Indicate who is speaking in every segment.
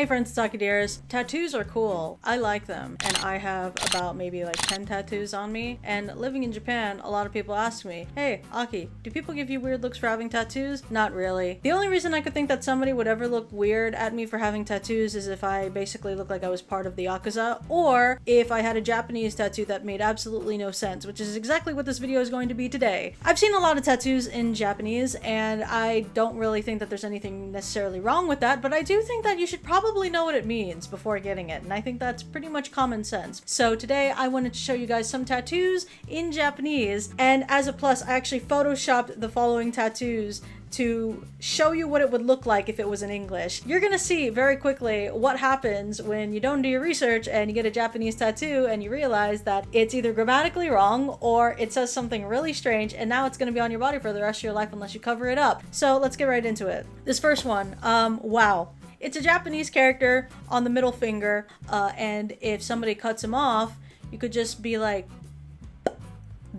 Speaker 1: Hey friends, Taki Dears. Tattoos are cool. I like them. And I have about maybe like 10 tattoos on me. And living in Japan, a lot of people ask me, hey, Aki, do people give you weird looks for having tattoos? Not really. The only reason I could think that somebody would ever look weird at me for having tattoos is if I basically look like I was part of the Yakuza, or if I had a Japanese tattoo that made absolutely no sense, which is exactly what this video is going to be today. I've seen a lot of tattoos in Japanese, and I don't really think that there's anything necessarily wrong with that, but I do think that you should probably know what it means before getting it, and I think that's pretty much common sense. So today I wanted to show you guys some tattoos in Japanese, and as a plus, I actually photoshopped the following tattoos to show you what it would look like if it was in English. You're gonna see very quickly what happens when you don't do your research and you get a Japanese tattoo and you realize that it's either grammatically wrong or it says something really strange, and now it's gonna be on your body for the rest of your life unless you cover it up. So let's get right into it. This first one, wow. It's a Japanese character on the middle finger, and if somebody cuts him off, you could just be like,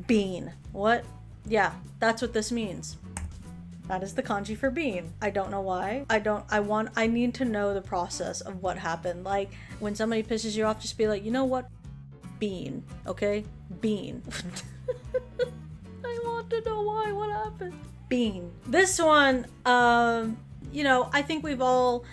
Speaker 1: bean. What? Yeah, that's what this means. That is the kanji for bean. I don't know why. I need to know the process of what happened. Like, when somebody pisses you off, just be like, you know what? Bean. Okay? Bean. I want to know why. What happened? Bean. This one, you know, I think we've all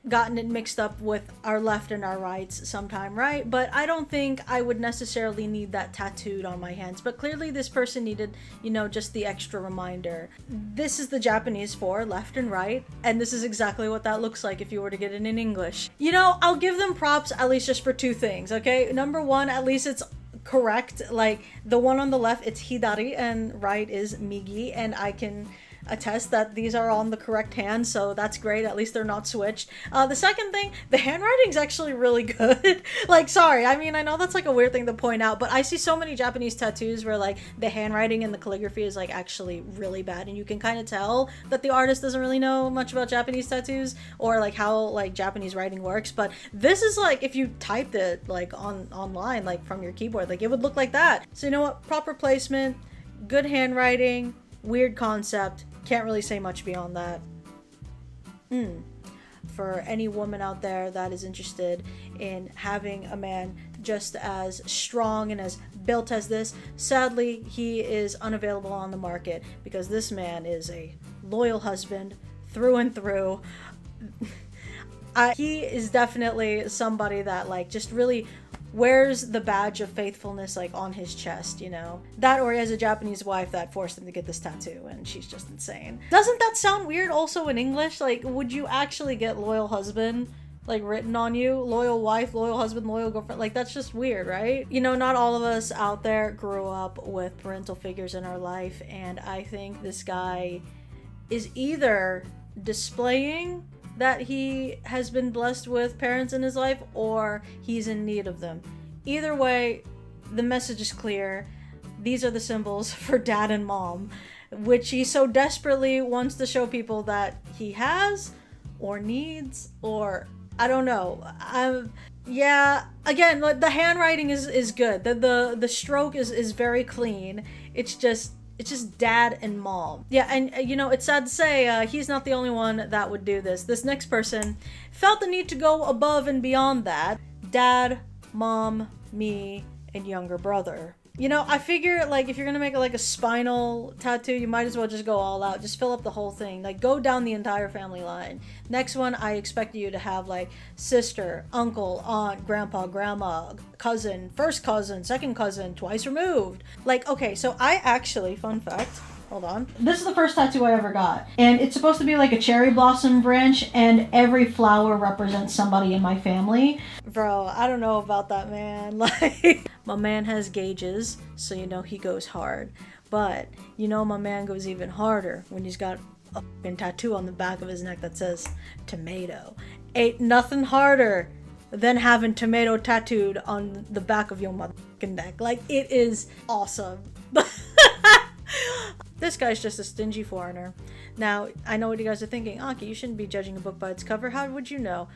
Speaker 1: gotten it mixed up with our left and our rights sometime, right? But I don't think I would necessarily need that tattooed on my hands. But clearly this person needed, you know, just the extra reminder. This is the Japanese for left and right, and this is exactly what that looks like if you were to get it in English. You know, I'll give them props at least just for two things, okay? Number one, at least it's correct. Like, the one on the left, it's hidari, and right is migi, and I can attest that these are on the correct hand, so that's great. At least they're not switched. The second thing, the handwriting's actually really good. Like, sorry, I mean, I know that's like a weird thing to point out, but I see so many Japanese tattoos where like the handwriting and the calligraphy is like actually really bad, and you can kind of tell that the artist doesn't really know much about Japanese tattoos or like how like Japanese writing works. But this is like, if you typed it like online, like from your keyboard, like it would look like that. So you know what? Proper placement, good handwriting, weird concept. Can't really say much beyond that. For any woman out there that is interested in having a man just as strong and as built as this, sadly, he is unavailable on the market because this man is a loyal husband through and through. He is definitely somebody that like just really wears the badge of faithfulness like on his chest, you know? That, or he has a Japanese wife that forced him to get this tattoo and she's just insane. Doesn't that sound weird also in English? Like, would you actually get loyal husband like written on you? Loyal wife, loyal husband, loyal girlfriend? Like, that's just weird, right? You know, not all of us out there grew up with parental figures in our life, and I think this guy is either displaying that he has been blessed with parents in his life or he's in need of them. Either way, the message is clear. These are the symbols for dad and mom, which he so desperately wants to show people that he has or needs, or I don't know. Yeah, again, the handwriting is good. The stroke is very clean. It's just dad and mom. Yeah, and you know, it's sad to say he's not the only one that would do this. This next person felt the need to go above and beyond that. Dad, mom, me, and younger brother. You know, I figure like if you're gonna make like a spinal tattoo, you might as well just go all out. Just fill up the whole thing. Like, go down the entire family line. Next one, I expect you to have like sister, uncle, aunt, grandpa, grandma, cousin, first cousin, second cousin, twice removed. Like, okay, so I actually, fun fact, hold on. This is the first tattoo I ever got. And it's supposed to be like a cherry blossom branch, and every flower represents somebody in my family. Bro, I don't know about that, man. Like, my man has gauges, so you know he goes hard. But you know my man goes even harder when he's got a fucking tattoo on the back of his neck that says tomato. Ain't nothing harder than having tomato tattooed on the back of your motherfucking neck. Like, it is awesome. This guy's just a stingy foreigner. Now, I know what you guys are thinking. Aki, you shouldn't be judging a book by its cover. How would you know?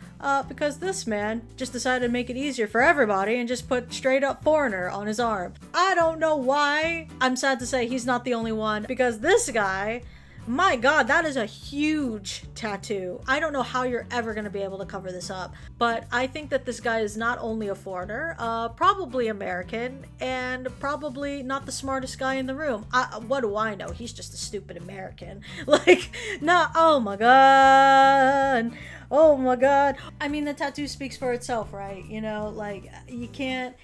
Speaker 1: Because this man just decided to make it easier for everybody and just put straight up foreigner on his arm. I don't know why. I'm sad to say he's not the only one, because this guy My God, that is a huge tattoo. I don't know how you're ever going to be able to cover this up, but I think that this guy is not only a foreigner, probably American, and probably not the smartest guy in the room. What do I know? He's just a stupid American. Like, no, oh my God. Oh my God. I mean, the tattoo speaks for itself, right? You know, like, you can't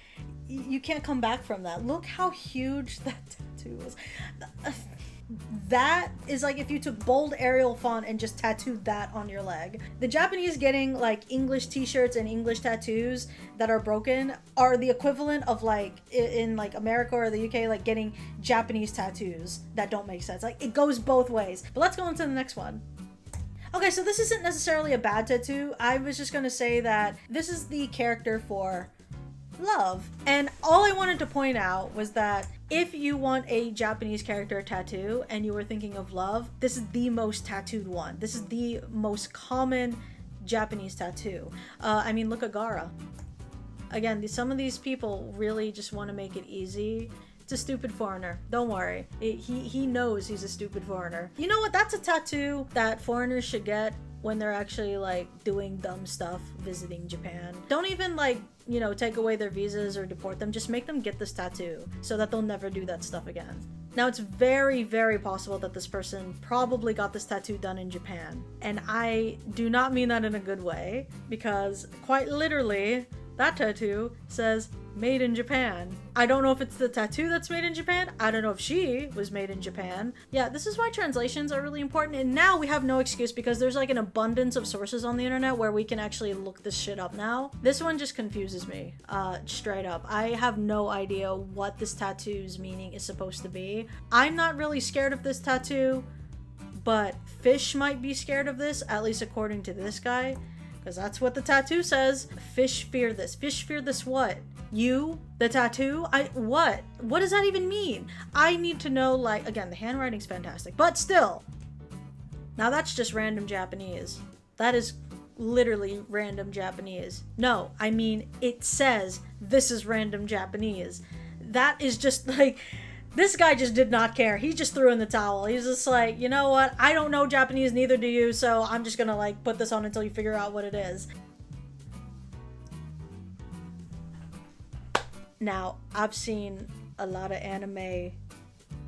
Speaker 1: come back from that. Look how huge that tattoo is. That is like if you took bold Arial font and just tattooed that on your leg. The Japanese getting like English t-shirts and English tattoos that are broken are the equivalent of like in like America or the UK, like getting Japanese tattoos that don't make sense. Like, it goes both ways. But let's go on to the next one. Okay, so this isn't necessarily a bad tattoo. I was just gonna say that this is the character for love. And all I wanted to point out was that if you want a Japanese character tattoo and you were thinking of love, this is the most tattooed one. This is the most common Japanese tattoo. I mean, look at Gara. Again, some of these people really just want to make it easy. It's a stupid foreigner. Don't worry. He knows he's a stupid foreigner. You know what? That's a tattoo that foreigners should get when they're actually like doing dumb stuff visiting Japan. Don't even like, you know, take away their visas or deport them. Just make them get this tattoo so that they'll never do that stuff again. Now, it's very, very possible that this person probably got this tattoo done in Japan. And I do not mean that in a good way, because quite literally, that tattoo says made in Japan. I don't know if it's the tattoo that's made in Japan. I don't know if she was made in Japan. Yeah, this is why translations are really important. And now we have no excuse because there's like an abundance of sources on the internet where we can actually look this shit up now. This one just confuses me, straight up. I have no idea what this tattoo's meaning is supposed to be. I'm not really scared of this tattoo, but fish might be scared of this, at least according to this guy. Because that's what the tattoo says. Fish fear this. Fish fear this what? You? The tattoo? What? What does that even mean? I need to know, like, again, the handwriting's fantastic. But still. Now that's just random Japanese. That is literally random Japanese. No, I mean, it says this is random Japanese. That is just like... This guy just did not care. He just threw in the towel. He's just like, you know what? I don't know Japanese, neither do you, so I'm just gonna like put this on until you figure out what it is. Now, I've seen a lot of anime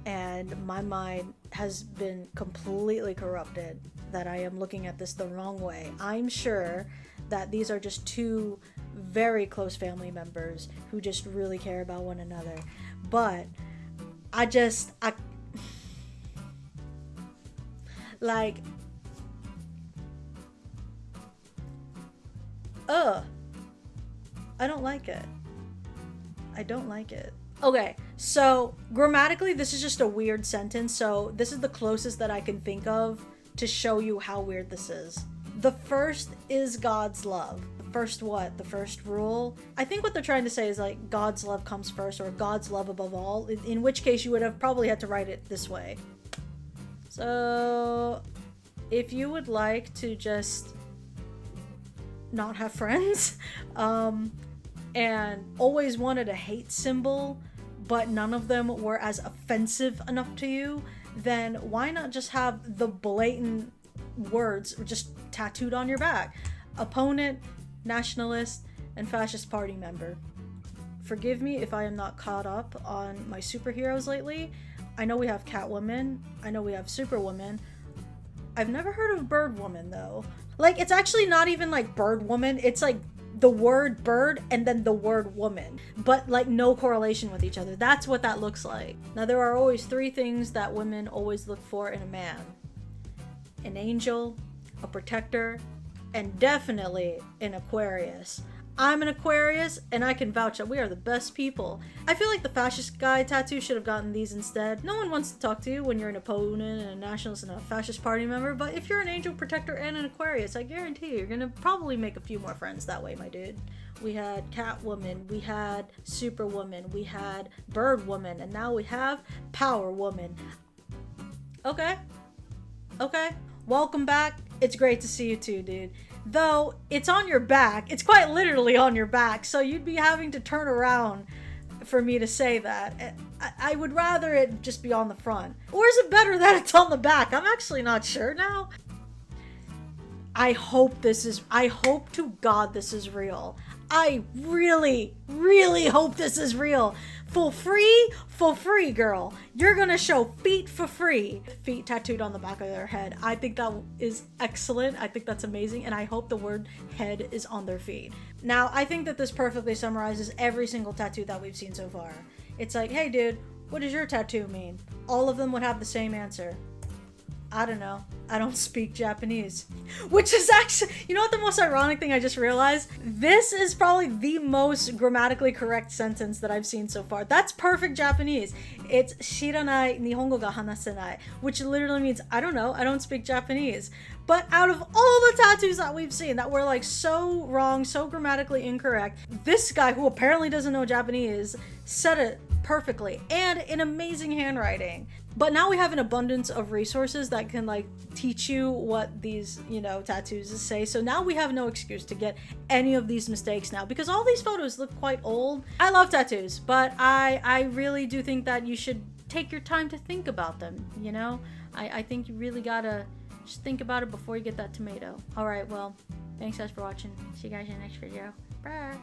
Speaker 1: and my mind has been completely corrupted that I am looking at this the wrong way. I'm sure that these are just two very close family members who just really care about one another. But I like, I don't like it. I don't like it. Okay, so grammatically, this is just a weird sentence. So this is the closest that I can think of to show you how weird this is. The first is God's love. First what? The first rule? I think what they're trying to say is like God's love comes first, or God's love above all, in which case you would have probably had to write it this way. So if you would like to just not have friends and always wanted a hate symbol but none of them were as offensive enough to you, then why not just have the blatant words just tattooed on your back? Opponent, nationalist, and fascist party member. Forgive me if I am not caught up on my superheroes lately. I know we have Catwoman. I know we have Superwoman. I've never heard of Birdwoman though. Like, it's actually not even like Birdwoman. It's like the word bird and then the word woman, but like no correlation with each other. That's what that looks like. Now, there are always three things that women always look for in a man: an angel, a protector, and definitely an Aquarius. I'm an Aquarius, and I can vouch that we are the best people. I feel like the fascist guy tattoo should have gotten these instead. No one wants to talk to you when you're an opponent and a nationalist and a fascist party member, but if you're an angel, protector, and an Aquarius, I guarantee you're gonna probably make a few more friends that way, my dude. We had Catwoman, we had Superwoman, we had Birdwoman, and now we have Power Woman. Okay. Welcome back. It's great to see you too, dude. Though it's on your back. It's quite literally on your back, so you'd be having to turn around for me to say that. I would rather it just be on the front. Or is it better that it's on the back? I'm actually not sure now. I hope to God this is real. I really, really hope this is real. For free, girl. You're gonna show feet for free. Feet tattooed on the back of their head. I think that is excellent. I think that's amazing. And I hope the word head is on their feet. Now, I think that this perfectly summarizes every single tattoo that we've seen so far. It's like, hey dude, what does your tattoo mean? All of them would have the same answer. I don't know. I don't speak Japanese. Which is actually, you know what the most ironic thing I just realized? This is probably the most grammatically correct sentence that I've seen so far. That's perfect Japanese. It's shiranai nihongo ga hanasenai, which literally means, I don't know, I don't speak Japanese. But out of all the tattoos that we've seen that were like so wrong, so grammatically incorrect, this guy who apparently doesn't know Japanese said it perfectly and in amazing handwriting. But now we have an abundance of resources that can like teach you what these, you know, tattoos say. So now we have no excuse to get any of these mistakes now, because all these photos look quite old. I love tattoos, but I really do think that you should take your time to think about them, you know? I think you really gotta just think about it before you get that tomato. All right, well, thanks guys for watching. See you guys in the next video. Bye.